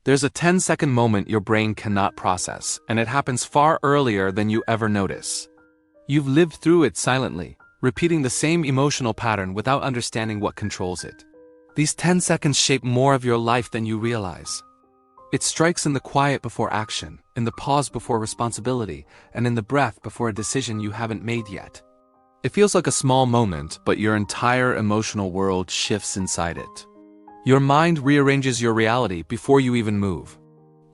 There's a 10-second moment your brain cannot process, and it happens far earlier than you ever notice. You've lived through it silently, repeating the same emotional pattern without understanding what controls it. These 10 seconds shape more of your life than you realize. It strikes in the quiet before action, in the pause before responsibility, and in the breath before a decision you haven't made yet. It feels like a small moment, but your entire emotional world shifts inside it. Your mind rearranges your reality before you even move.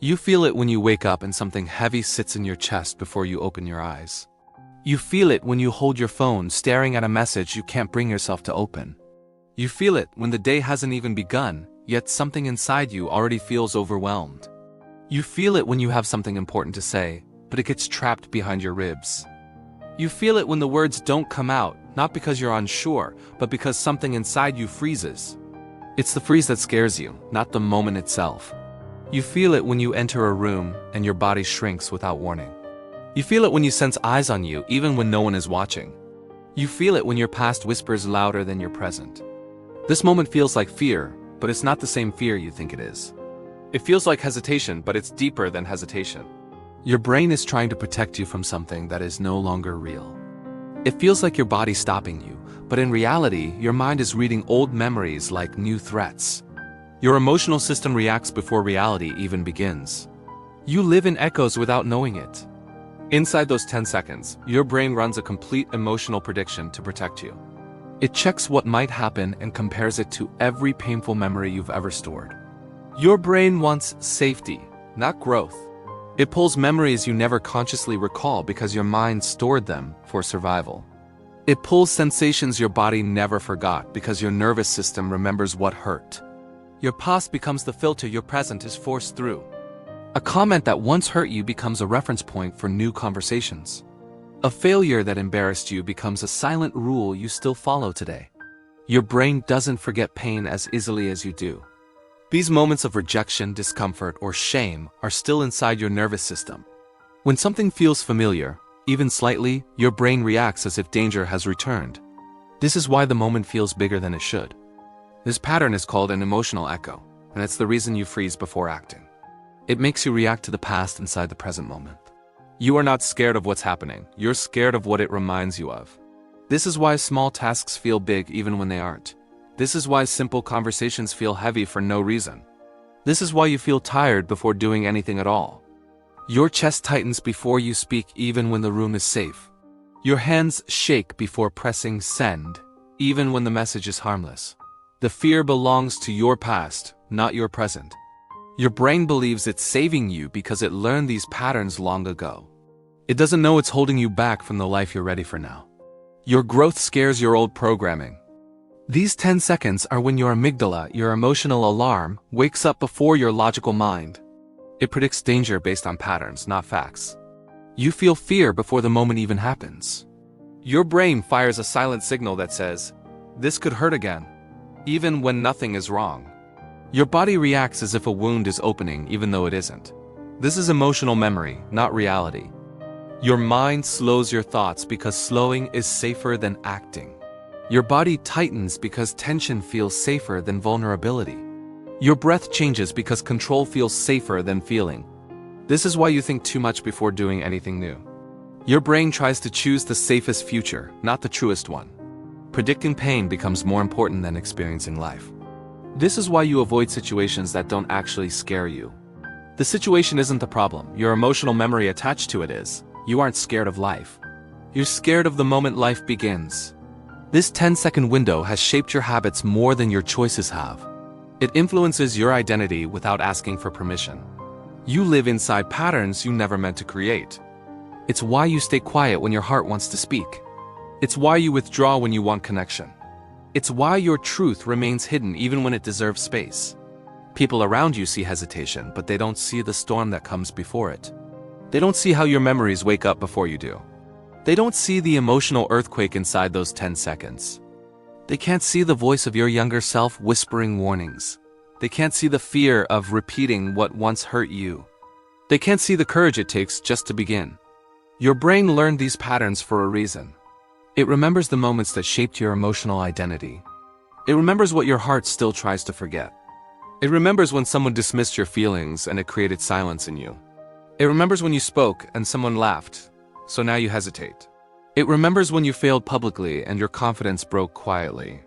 You feel it when you wake up and something heavy sits in your chest before you open your eyes. You feel it when you hold your phone staring at a message you can't bring yourself to open. You feel it when the day hasn't even begun, yet something inside you already feels overwhelmed. You feel it when you have something important to say, but it gets trapped behind your ribs. You feel it when the words don't come out, not because you're unsure, but because something inside you freezes. It's the freeze that scares you, not the moment itself. You feel it when you enter a room and your body shrinks without warning. You feel it when you sense eyes on you, even when no one is watching. You feel it when your past whispers louder than your present. This moment feels like fear, but it's not the same fear you think it is. It feels like hesitation, but it's deeper than hesitation. Your brain is trying to protect you from something that is no longer real. It feels like your body's stopping you, but in reality, your mind is reading old memories like new threats. Your emotional system reacts before reality even begins. You live in echoes without knowing it. Inside those 10 seconds, your brain runs a complete emotional prediction to protect you. It checks what might happen and compares it to every painful memory you've ever stored. Your brain wants safety, not growth. It pulls memories you never consciously recall because your mind stored them for survival. It pulls sensations your body never forgot because your nervous system remembers what hurt. Your past becomes the filter your present is forced through. A comment that once hurt you becomes a reference point for new conversations. A failure that embarrassed you becomes a silent rule you still follow today. Your brain doesn't forget pain as easily as you do. These moments of rejection, discomfort, or shame are still inside your nervous system. When something feels familiar, even slightly, your brain reacts as if danger has returned. This is why the moment feels bigger than it should. This pattern is called an emotional echo, and it's the reason you freeze before acting. It makes you react to the past inside the present moment. You are not scared of what's happening, you're scared of what it reminds you of. This is why small tasks feel big even when they aren't. This is why simple conversations feel heavy for no reason. This is why you feel tired before doing anything at all. Your chest tightens before you speak even when the room is safe. Your hands shake before pressing send, even when the message is harmless. The fear belongs to your past, not your present. Your brain believes it's saving you because it learned these patterns long ago. It doesn't know it's holding you back from the life you're ready for now. Your growth scares your old programming. These 10 seconds are when your amygdala, your emotional alarm, wakes up before your logical mind. It predicts danger based on patterns, not facts. You feel fear before the moment even happens. Your brain fires a silent signal that says, "This could hurt again," even when nothing is wrong. Your body reacts as if a wound is opening even though it isn't. This is emotional memory, not reality. Your mind slows your thoughts because slowing is safer than acting. Your body tightens because tension feels safer than vulnerability. Your breath changes because control feels safer than feeling. This is why you think too much before doing anything new. Your brain tries to choose the safest future, not the truest one. Predicting pain becomes more important than experiencing life. This is why you avoid situations that don't actually scare you. The situation isn't the problem, your emotional memory attached to it is. You aren't scared of life. You're scared of the moment life begins. This 10-second window has shaped your habits more than your choices have. It influences your identity without asking for permission. You live inside patterns you never meant to create. It's why you stay quiet when your heart wants to speak. It's why you withdraw when you want connection. It's why your truth remains hidden even when it deserves space. People around you see hesitation, but they don't see the storm that comes before it. They don't see how your memories wake up before you do. They don't see the emotional earthquake inside those 10 seconds. They can't see the voice of your younger self whispering warnings. They can't see the fear of repeating what once hurt you. They can't see the courage it takes just to begin. Your brain learned these patterns for a reason. It remembers the moments that shaped your emotional identity. It remembers what your heart still tries to forget. It remembers when someone dismissed your feelings and it created silence in you. It remembers when you spoke and someone laughed, so now you hesitate. It remembers when you failed publicly and your confidence broke quietly.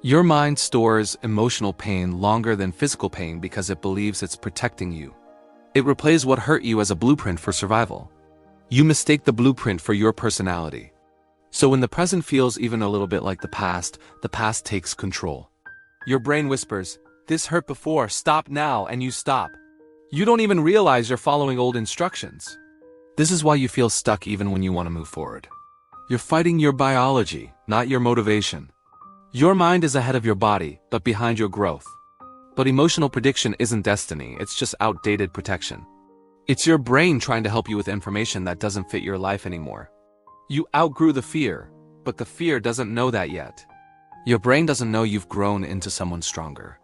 Your mind stores emotional pain longer than physical pain because it believes it's protecting you. It replays what hurt you as a blueprint for survival. You mistake the blueprint for your personality. So when the present feels even a little bit like the past takes control. Your brain whispers, "This hurt before, stop now," and you stop. You don't even realize you're following old instructions. This is why you feel stuck even when you want to move forward. You're fighting your biology, not your motivation. Your mind is ahead of your body, but behind your growth. But emotional prediction isn't destiny, it's just outdated protection. It's your brain trying to help you with information that doesn't fit your life anymore. You outgrew the fear, but the fear doesn't know that yet. Your brain doesn't know you've grown into someone stronger.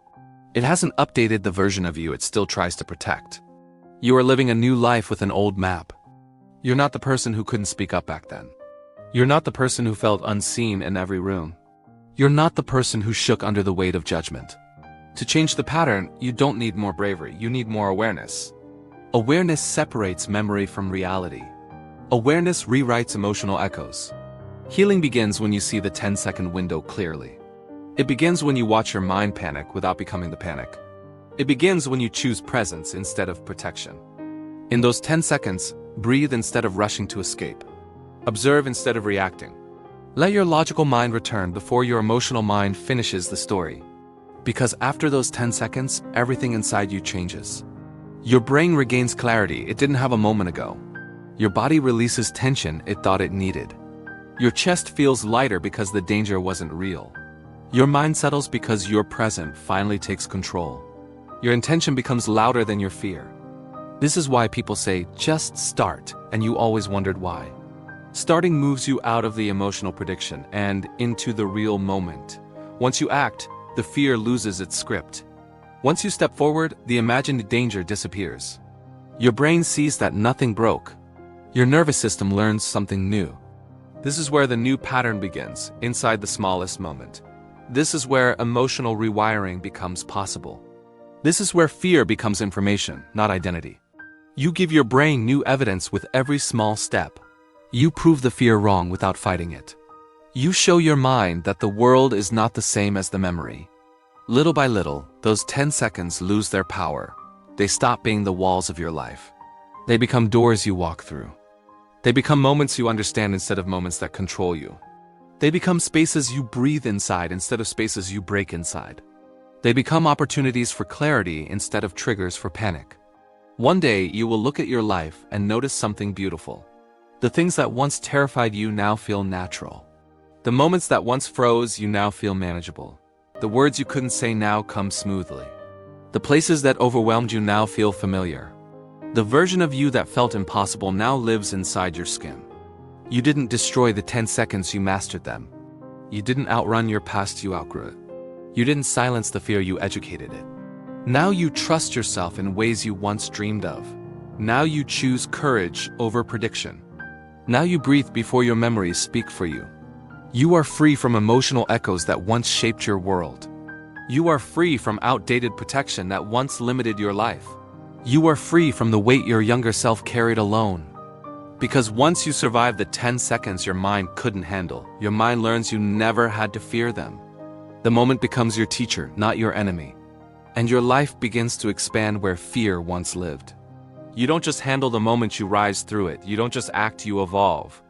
It hasn't updated the version of you it still tries to protect. You are living a new life with an old map. You're not the person who couldn't speak up back then. You're not the person who felt unseen in every room. You're not the person who shook under the weight of judgment. To change the pattern, you don't need more bravery, you need more awareness. Awareness separates memory from reality. Awareness rewrites emotional echoes. Healing begins when you see the 10-second window clearly. It begins when you watch your mind panic without becoming the panic. It begins when you choose presence instead of protection. In those 10 seconds, breathe instead of rushing to escape. Observe instead of reacting. Let your logical mind return before your emotional mind finishes the story. Because after those 10 seconds, everything inside you changes. Your brain regains clarity it didn't have a moment ago. Your body releases tension it thought it needed. Your chest feels lighter because the danger wasn't real. Your mind settles because your present finally takes control. Your intention becomes louder than your fear. This is why people say, just start, and you always wondered why. Starting moves you out of the emotional prediction and into the real moment. Once you act, the fear loses its script. Once you step forward, the imagined danger disappears. Your brain sees that nothing broke. Your nervous system learns something new. This is where the new pattern begins, inside the smallest moment. This is where emotional rewiring becomes possible. This is where fear becomes information, not identity. You give your brain new evidence with every small step. You prove the fear wrong without fighting it. You show your mind that the world is not the same as the memory. Little by little, those 10 seconds lose their power. They stop being the walls of your life. They become doors you walk through. They become moments you understand instead of moments that control you. They become spaces you breathe inside instead of spaces you break inside. They become opportunities for clarity instead of triggers for panic. One day, you will look at your life and notice something beautiful. The things that once terrified you now feel natural. The moments that once froze you now feel manageable. The words you couldn't say now come smoothly. The places that overwhelmed you now feel familiar. The version of you that felt impossible now lives inside your skin. You didn't destroy the 10 seconds, you mastered them. You didn't outrun your past, you outgrew it. You didn't silence the fear, you educated it. Now you trust yourself in ways you once dreamed of. Now you choose courage over prediction. Now you breathe before your memories speak for you. You are free from emotional echoes that once shaped your world. You are free from outdated protection that once limited your life. You are free from the weight your younger self carried alone. Because once you survive the 10 seconds your mind couldn't handle, your mind learns you never had to fear them. The moment becomes your teacher, not your enemy. And your life begins to expand where fear once lived. You don't just handle the moment, you rise through it. You don't just act, you evolve.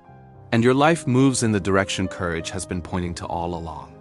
And your life moves in the direction courage has been pointing to all along.